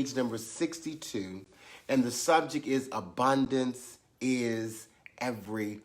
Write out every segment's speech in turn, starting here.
page number 62, and the subject is abundance is everywhere.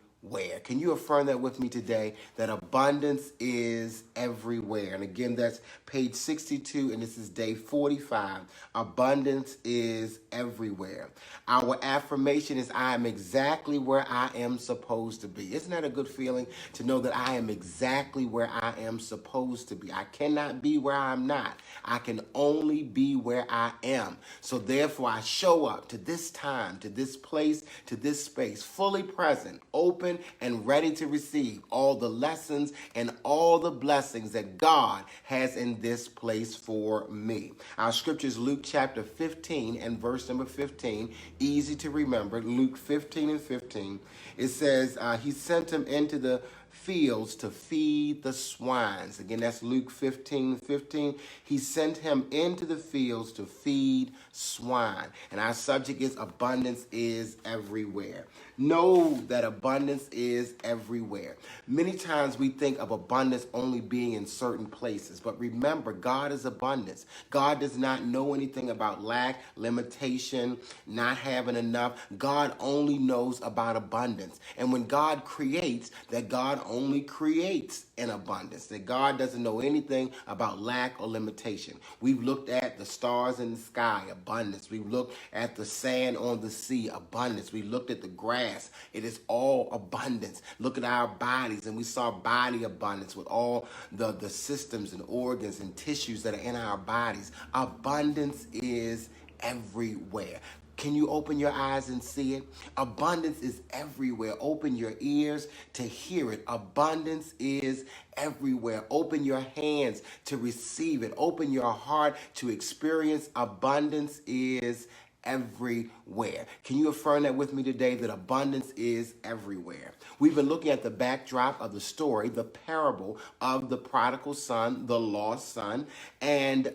Can you affirm that with me today, that abundance is everywhere? And again, that's page 62, and this is day 45. Abundance is everywhere. Our affirmation is, I am exactly where I am supposed to be. Isn't that a good feeling to know that I am exactly where I am supposed to be? I cannot be where I'm not. I can only be where I am. So therefore, I show up to this time, to this place, to this space, fully present, open, and ready to receive all the lessons and all the blessings that God has in this place for me. Our scripture is Luke chapter 15 and verse number 15. Easy to remember. Luke 15 and 15. It says, he sent him into the fields to feed the swines. Again, that's Luke 15:15. He sent him into the fields to feed swine. And our subject is abundance is everywhere. Know that abundance is everywhere. Many times we think of abundance only being in certain places, but remember, God is abundance. God does not know anything about lack, limitation, not having enough. God only knows about abundance. And when God creates, that God only creates in abundance, that God doesn't know anything about lack or limitation. We've looked at the stars in the sky, abundance. We've looked at the sand on the sea, abundance. We looked at the grass. It is all abundance. Look at our bodies, and we saw body abundance with all the systems and organs and tissues that are in our bodies. Abundance is everywhere. Can you open your eyes and see it? Abundance is everywhere. Open your ears to hear it. Abundance is everywhere. Open your hands to receive it. Open your heart to experience. Abundance is everywhere. Can you affirm that with me today, that abundance is everywhere? We've been looking at the backdrop of the story, the parable of the prodigal son, the lost son, and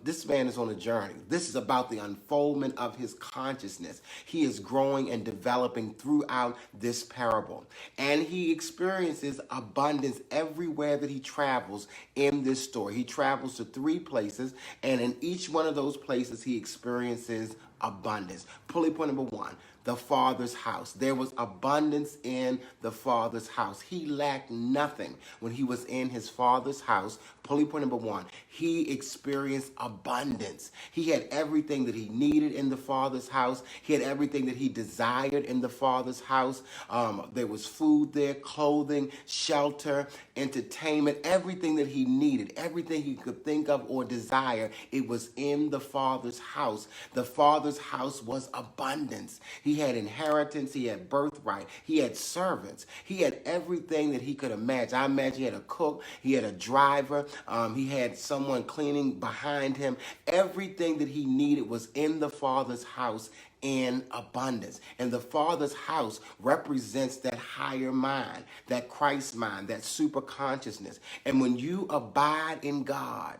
this man is on a journey. This is about the unfoldment of his consciousness. He is growing and developing throughout this parable, and he experiences abundance everywhere that he travels in this story. He travels to 3 places, and in each one of those places he experiences abundance. Pulley point number 1, the Father's house. There was abundance in the Father's house. He lacked nothing when he was in his Father's house. Pulley point number 1, he experienced abundance. He had everything that he needed in the Father's house. He had everything that he desired in the Father's house. There was food there, clothing, shelter, entertainment, everything that he needed, everything he could think of or desire. It was in the Father's house. The Father's house was abundance. He had inheritance. He had birthright. He had servants. He had everything that he could imagine. I imagine he had a cook. He had a driver. He had someone cleaning behind him. Everything that he needed was in the Father's house in abundance. And the Father's house represents that higher mind, that Christ mind, that super consciousness. And when you abide in God,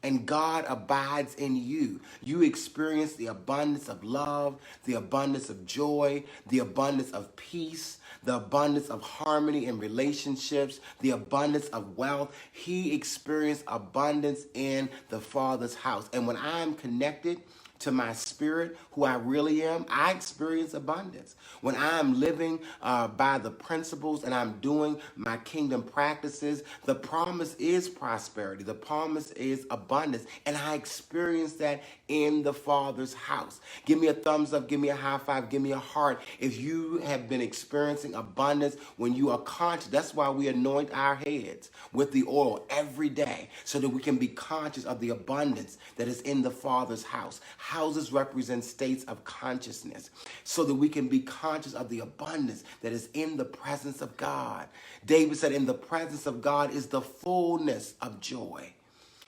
and God abides in you, you experience the abundance of love, the abundance of joy, the abundance of peace, the abundance of harmony in relationships, the abundance of wealth. He experienced abundance in the Father's house. And when I'm connected to my spirit, who I really am, I experience abundance. When I'm living by the principles and I'm doing my kingdom practices, the promise is prosperity. The promise is abundance. And I experience that in the Father's house. Give me a thumbs up. Give me a high five. Give me a heart if you have been experiencing abundance when you are conscious. That's why we anoint our heads with the oil every day, so that we can be conscious of the abundance that is in the Father's house. Houses represent states of consciousness, so that we can be conscious of the abundance that is in the presence of God. David said, in the presence of God is the fullness of joy.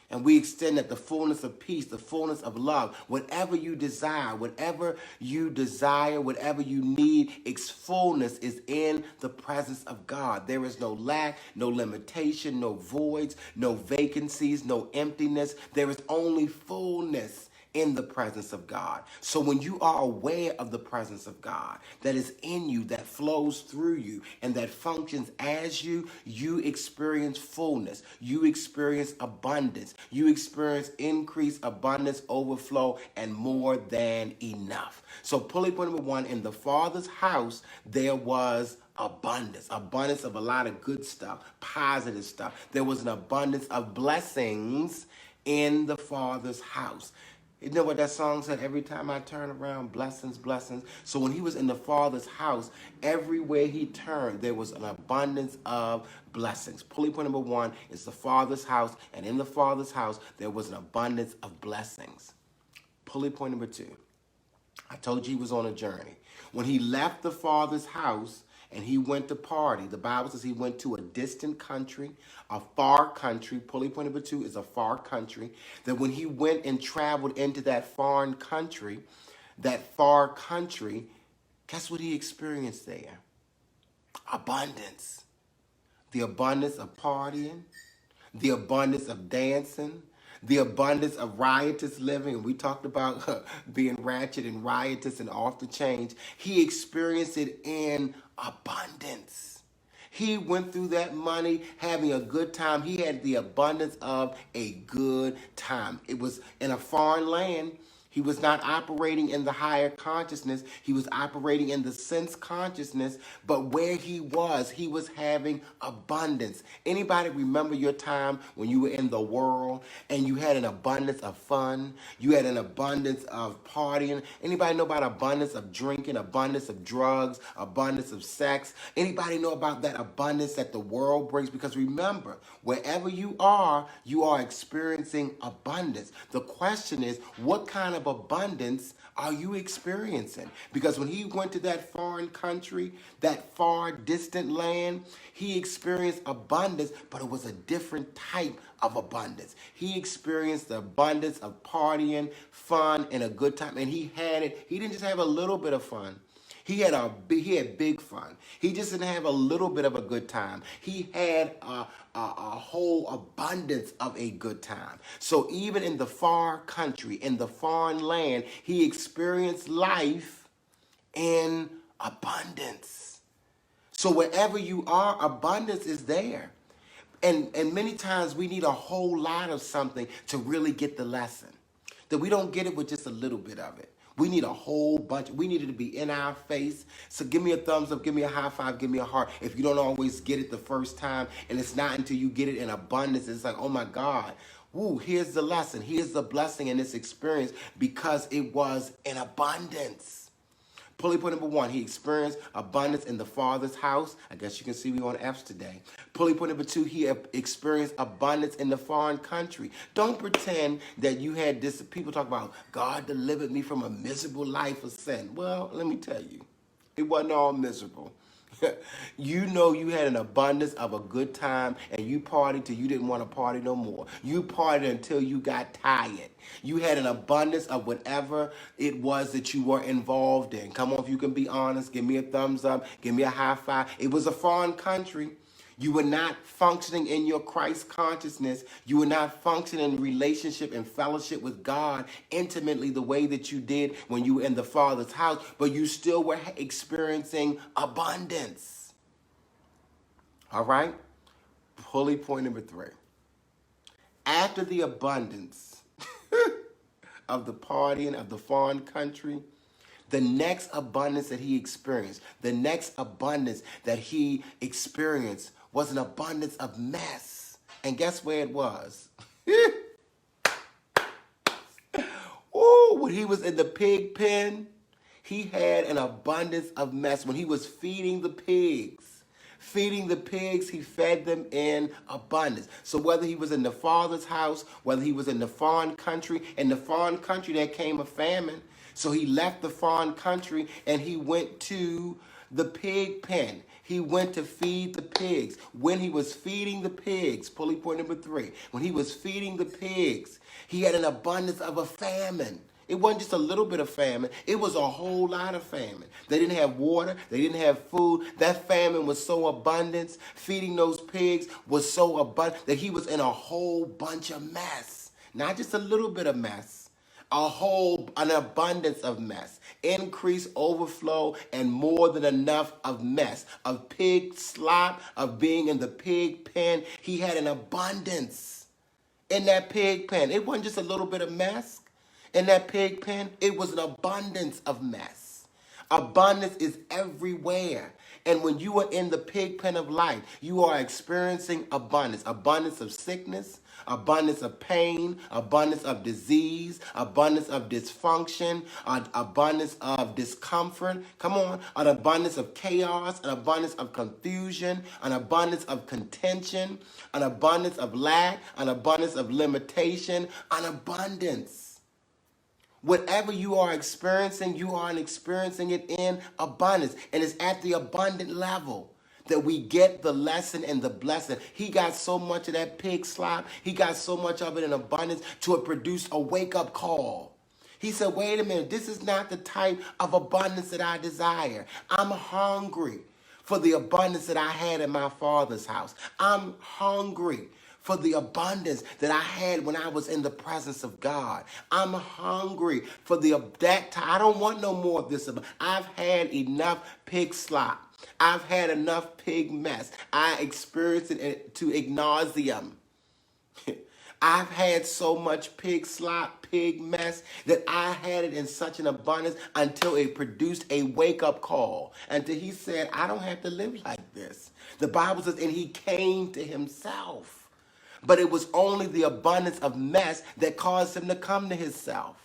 And we extend that, the fullness of peace, the fullness of love. Whatever you desire, whatever you need, its fullness is in the presence of God. There is no lack, no limitation, no voids, no vacancies, no emptiness. There is only fullness in the presence of God. So when you are aware of the presence of God that is in you, that flows through you, and that functions as you, you experience fullness. You experience abundance. You experience increase, abundance, overflow, and more than enough. So pulley point number one, in the Father's house, there was abundance of a lot of good stuff, positive stuff. There was an abundance of blessings in the Father's house. You know what that song said? Every time I turn around, blessings, blessings. So when he was in the Father's house, everywhere he turned, there was an abundance of blessings. Pulley point number one is the Father's house, and in the Father's house, there was an abundance of blessings. Pulley point number two, I told you he was on a journey. When he left the Father's house, and he went to party. The Bible says he went to a distant country, a far country. Pulley point number two is a far country. That when he went and traveled into that foreign country, guess what he experienced there? Abundance. The abundance of partying, the abundance of dancing, the abundance of riotous living. And we talked about being ratchet and riotous and off the change. He experienced it in abundance. He went through that money having a good time. He had the abundance of a good time. It was in a foreign land. He was not operating in the higher consciousness. He was operating in the sense consciousness. But where he was having abundance. Anybody remember your time when you were in the world and you had an abundance of fun? You had an abundance of partying. Anybody know about abundance of drinking, abundance of drugs, abundance of sex? Anybody know about that abundance that the world brings? Because remember, wherever you are experiencing abundance. The question is, what kind of abundance are you experiencing? Because when he went to that foreign country, that far distant land, he experienced abundance, but it was a different type of abundance. He experienced the abundance of partying, fun, and a good time. And he had it. He didn't just have a little bit of fun. He had big fun. He just didn't have a little bit of a good time. He had a whole abundance of a good time. So even in the far country, in the foreign land, he experienced life in abundance. So wherever you are, abundance is there. And many times we need a whole lot of something to really get the lesson. That we don't get it with just a little bit of it. We need a whole bunch. We need it to be in our face. So give me a thumbs up, give me a high five, give me a heart. If you don't always get it the first time, and it's not until you get it in abundance, it's like, oh my God, woo, here's the lesson. Here's the blessing in this experience because it was in abundance. Pulley point number one, he experienced abundance in the Father's house. I guess you can see we on F's today. Pulley point number two, he experienced abundance in the foreign country. Don't pretend that you had this. People talk about, God delivered me from a miserable life of sin. Well, let me tell you, it wasn't all miserable. You know you had an abundance of a good time and you partied till you didn't want to party no more. You partied until you got tired. You had an abundance of whatever it was that you were involved in. Come on, if you can be honest, give me a thumbs up, give me a high five. It was a foreign country. You were not functioning in your Christ consciousness. You were not functioning in relationship and fellowship with God intimately the way that you did when you were in the Father's house, but you still were experiencing abundance. All right? Pulley point number three. After the abundance of the partying of the foreign country, the next abundance that he experienced, was an abundance of mess. And guess where it was? Oh, when he was in the pig pen, he had an abundance of mess. When he was feeding the pigs, he fed them in abundance. So whether he was in the Father's house, whether he was in the foreign country, there came a famine. So he left the foreign country and he went to the pig pen. He went to feed the pigs. When he was feeding the pigs, pulley point number three, when he was feeding the pigs, he had an abundance of a famine. It wasn't just a little bit of famine. It was a whole lot of famine. They didn't have water. They didn't have food. That famine was so abundant. Feeding those pigs was so abundant that he was in a whole bunch of mess. Not just a little bit of mess. an abundance of mess, increase, overflow, and more than enough of mess, of pig slop, of being in the pig pen. He had an abundance in that pig pen. It wasn't just a little bit of mess in that pig pen. It was an abundance of mess. Abundance is everywhere. And when you are in the pig pen of life, you are experiencing abundance. Abundance of sickness, abundance of pain, abundance of disease, abundance of dysfunction, an abundance of discomfort. Come on, an abundance of chaos, an abundance of confusion, an abundance of contention, an abundance of lack, an abundance of limitation, an abundance. Whatever you are experiencing, you are experiencing it in abundance. And it's at the abundant level that we get the lesson and the blessing. He got so much of that pig slop. He got so much of it in abundance to produce a wake-up call. He said, wait a minute, this is not the type of abundance that I desire. I'm hungry for the abundance that I had in my Father's house. I'm hungry for the abundance that I had when I was in the presence of God. I'm hungry for that time. I don't want no more of this. I've had enough pig slop. I've had enough pig mess. I experienced it to ad nauseum. I've had so much pig slop, pig mess, that I had it in such an abundance until it produced a wake-up call. Until he said, I don't have to live like this. The Bible says, and he came to himself. But it was only the abundance of mess that caused him to come to himself.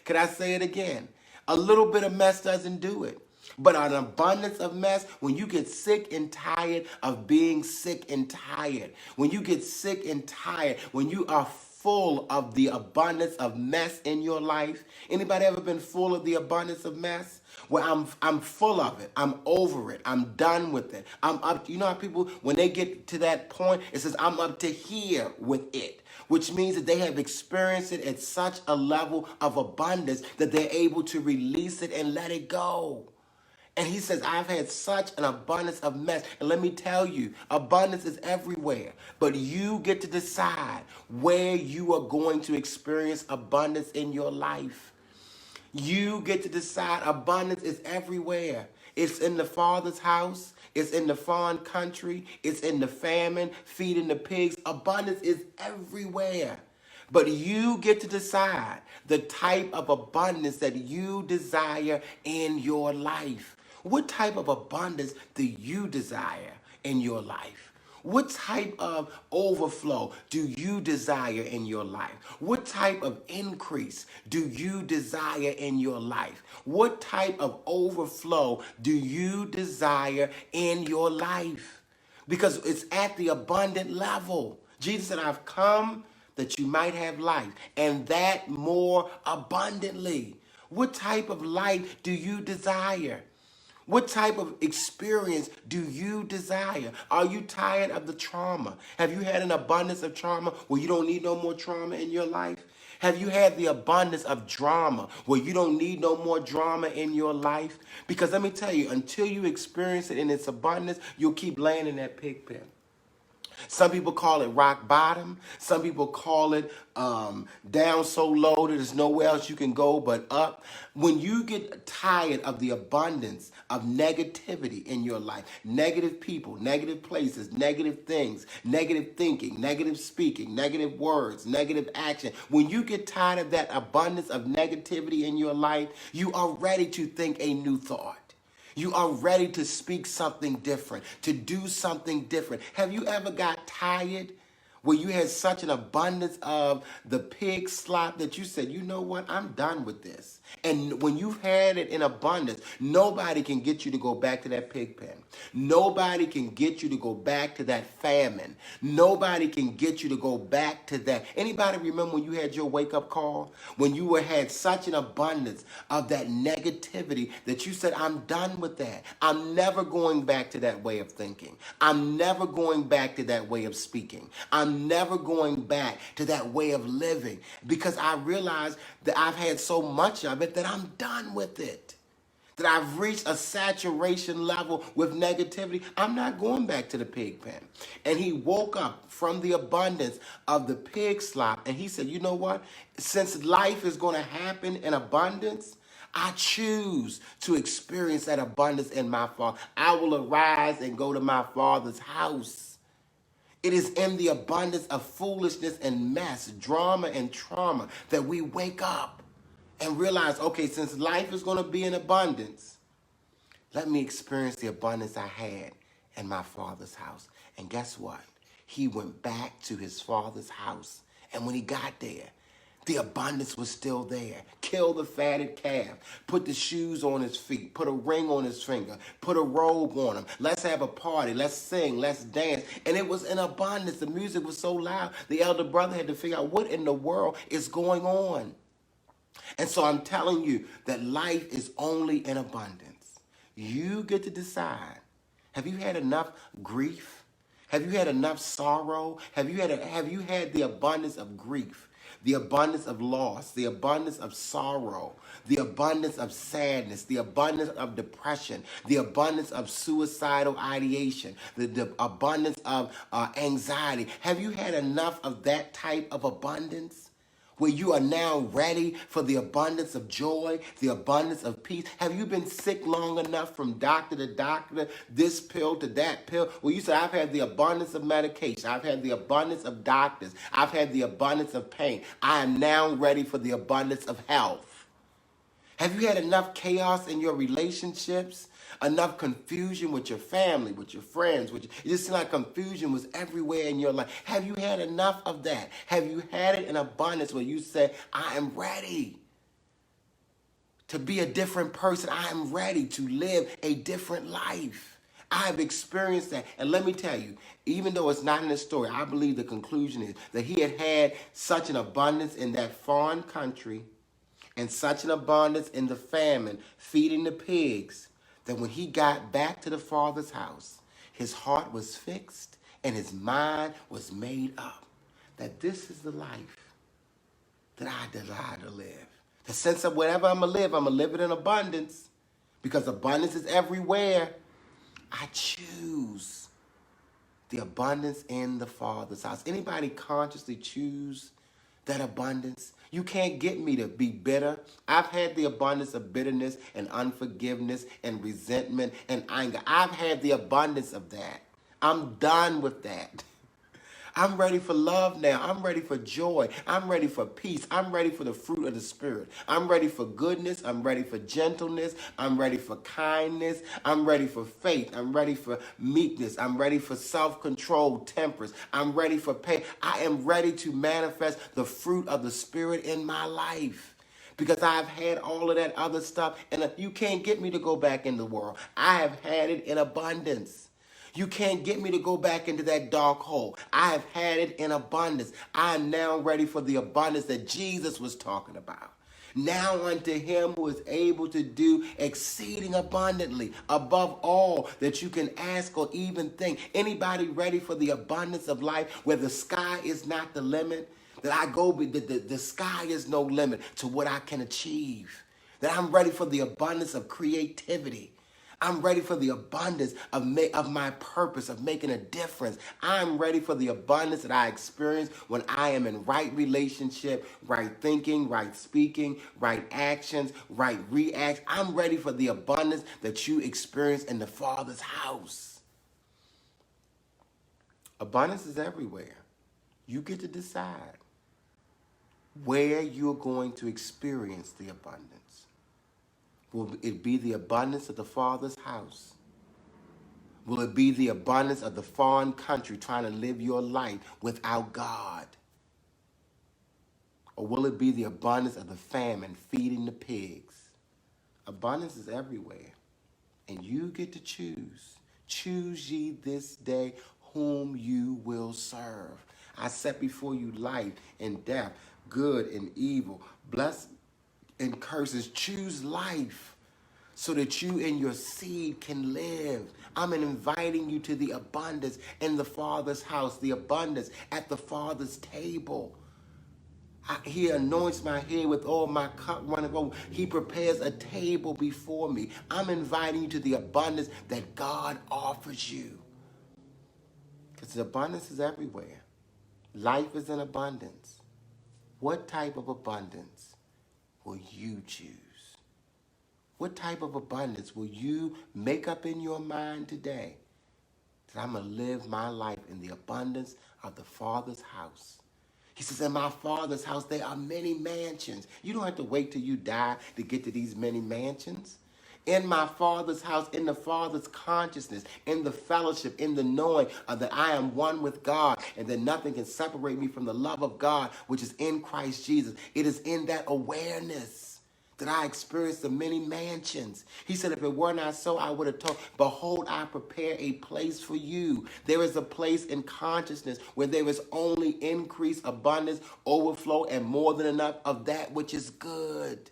Can I say it again? A little bit of mess doesn't do it. But an abundance of mess, when you get sick and tired of being sick and tired, when you get sick and tired, when you are full of the abundance of mess in your life. Anybody ever been full of the abundance of mess? Well, I'm full of it. I'm over it. I'm done with it. I'm up. You know how people, when they get to that point, it says, I'm up to here with it, which means that they have experienced it at such a level of abundance that they're able to release it and let it go. And he says, I've had such an abundance of mess. And let me tell you, abundance is everywhere. But you get to decide where you are going to experience abundance in your life. You get to decide. Abundance is everywhere. It's in the Father's house. It's in the foreign country. It's in the famine, feeding the pigs. Abundance is everywhere. But you get to decide the type of abundance that you desire in your life. What type of abundance do you desire in your life? What type of overflow do you desire in your life? What type of increase do you desire in your life? What type of overflow do you desire in your life? Because it's at the abundant level. Jesus said, I've come that you might have life, and that more abundantly. What type of life do you desire? What type of experience do you desire? Are you tired of the trauma? Have you had an abundance of trauma where you don't need no more trauma in your life? Have you had the abundance of drama where you don't need no more drama in your life? Because let me tell you, until you experience it in its abundance, you'll keep laying in that pig pen. Some people call it rock bottom. Some people call it down so low that there's nowhere else you can go but up. When you get tired of the abundance of negativity in your life, negative people, negative places, negative things, negative thinking, negative speaking, negative words, negative action, when you get tired of that abundance of negativity in your life, you are ready to think a new thought. You are ready to speak something different, to do something different. Have you ever got tired where you had such an abundance of the pig slop that you said, you know what, I'm done with this? And when you've had it in abundance, nobody can get you to go back to that pig pen. Nobody can get you to go back to that famine. Nobody can get you to go back to that. Anybody remember when you had your wake-up call? When you had such an abundance of that negativity that you said, I'm done with that. I'm never going back to that way of thinking. I'm never going back to that way of speaking. I'm never going back to that way of living because I realized that I've had so much of it that I'm done with it. that I've reached a saturation level with negativity. I'm not going back to the pig pen. And he woke up from the abundance of the pig slop, and he said, you know what? Since life is going to happen in abundance, I choose to experience that abundance in my Father. I will arise and go to my Father's house. It is in the abundance of foolishness and mess, drama and trauma that we wake up and realize, okay, since life is going to be in abundance, let me experience the abundance I had in my Father's house. And guess what? He went back to his Father's house. And when he got there, the abundance was still there. Kill the fatted calf. Put the shoes on his feet. Put a ring on his finger. Put a robe on him. Let's have a party. Let's sing. Let's dance. And it was in abundance. The music was so loud, the elder brother had to figure out what in the world is going on. And so I'm telling you that life is only in abundance. You get to decide. Have you had enough grief? Have you had enough sorrow? Have you had the abundance of grief? The abundance of loss, the abundance of sorrow, the abundance of sadness, the abundance of depression, the abundance of suicidal ideation, the abundance of anxiety. Have you had enough of that type of abundance? Where you are now ready for the abundance of joy, the abundance of peace? Have you been sick long enough from doctor to doctor, this pill to that pill? Well, you say, I've had the abundance of medication. I've had the abundance of doctors. I've had the abundance of pain. I am now ready for the abundance of health. Have you had enough chaos in your relationships? Enough confusion with your family, with your friends? It just seemed like confusion was everywhere in your life. Have you had enough of that? Have you had it in abundance where you say, I am ready to be a different person. I am ready to live a different life. I have experienced that. And let me tell you, even though it's not in the story, I believe the conclusion is that he had had such an abundance in that foreign country and such an abundance in the famine, feeding the pigs, that when he got back to the Father's house, his heart was fixed and his mind was made up that this is the life that I desire to live. The sense of whatever I'm going to live it in abundance, because abundance is everywhere. I choose the abundance in the Father's house. Anybody consciously choose that abundance? You can't get me to be bitter. I've had the abundance of bitterness and unforgiveness and resentment and anger. I've had the abundance of that. I'm done with that. I'm ready for love now. I'm ready for joy. I'm ready for peace. I'm ready for the fruit of the Spirit. I'm ready for goodness. I'm ready for gentleness. I'm ready for kindness. I'm ready for faith. I'm ready for meekness. I'm ready for self-control, temperance. I'm ready for pain. I am ready to manifest the fruit of the Spirit in my life, because I've had all of that other stuff, and you can't get me to go back in the world. I have had it in abundance. You can't get me to go back into that dark hole. I have had it in abundance. I am now ready for the abundance that Jesus was talking about. Now unto him who is able to do exceeding abundantly, above all that you can ask or even think. Anybody ready for the abundance of life where the sky is not the limit? That I go, the sky is no limit to what I can achieve. That I'm ready for the abundance of creativity. I'm ready for the abundance of my purpose, of making a difference. I'm ready for the abundance that I experience when I am in right relationship, right thinking, right speaking, right actions, right react. I'm ready for the abundance that you experience in the Father's house. Abundance is everywhere. You get to decide where you're going to experience the abundance. Will it be the abundance of the Father's house? Will it be the abundance of the foreign country trying to live your life without God? Or will it be the abundance of the famine feeding the pigs? Abundance is everywhere. And you get to choose. Choose ye this day whom you will serve. I set before you life and death, good and evil, blessed and curses. Choose life so that you and your seed can live. I'm inviting you to the abundance in the Father's house, the abundance at the Father's table. He anoints my head with oil, my cup running over. He prepares a table before me. I'm inviting you to the abundance that God offers you. Because the abundance is everywhere. Life is in abundance. What type of abundance will you choose? What type of abundance will you make up in your mind today? That I'm going to live my life in the abundance of the Father's house. He says, in my Father's house, there are many mansions. You don't have to wait till you die to get to these many mansions. In my Father's house, in the Father's consciousness, in the fellowship, in the knowing that I am one with God and that nothing can separate me from the love of God, which is in Christ Jesus. It is in that awareness that I experienced the many mansions. He said, if it were not so, I would have told, behold, I prepare a place for you. There is a place in consciousness where there is only increase, abundance, overflow, and more than enough of that which is good.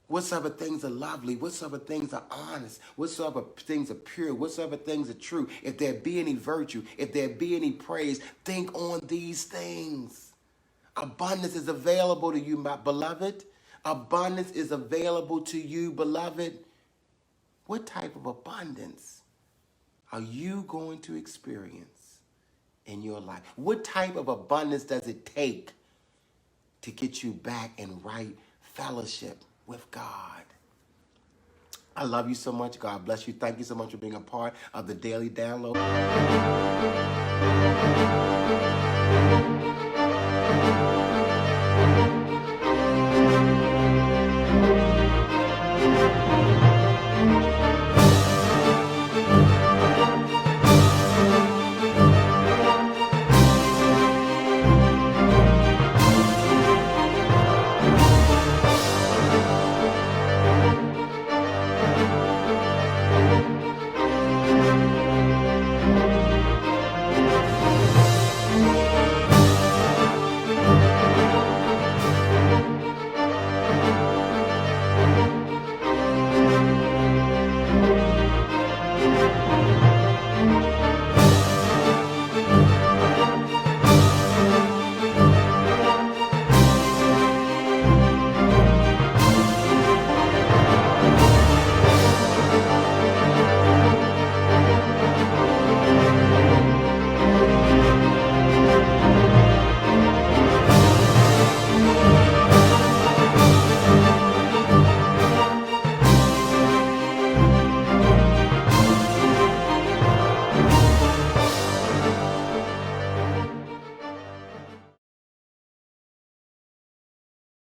Whatsoever things are lovely, whatsoever things are honest, whatsoever things are pure, whatsoever things are true, if there be any virtue, if there be any praise, think on these things. Abundance is available to you, my beloved. Abundance is available to you, beloved. What type of abundance are you going to experience in your life? What type of abundance does it take to get you back in right fellowship with God? I love you so much. God bless you. Thank you so much for being a part of the Daily Download.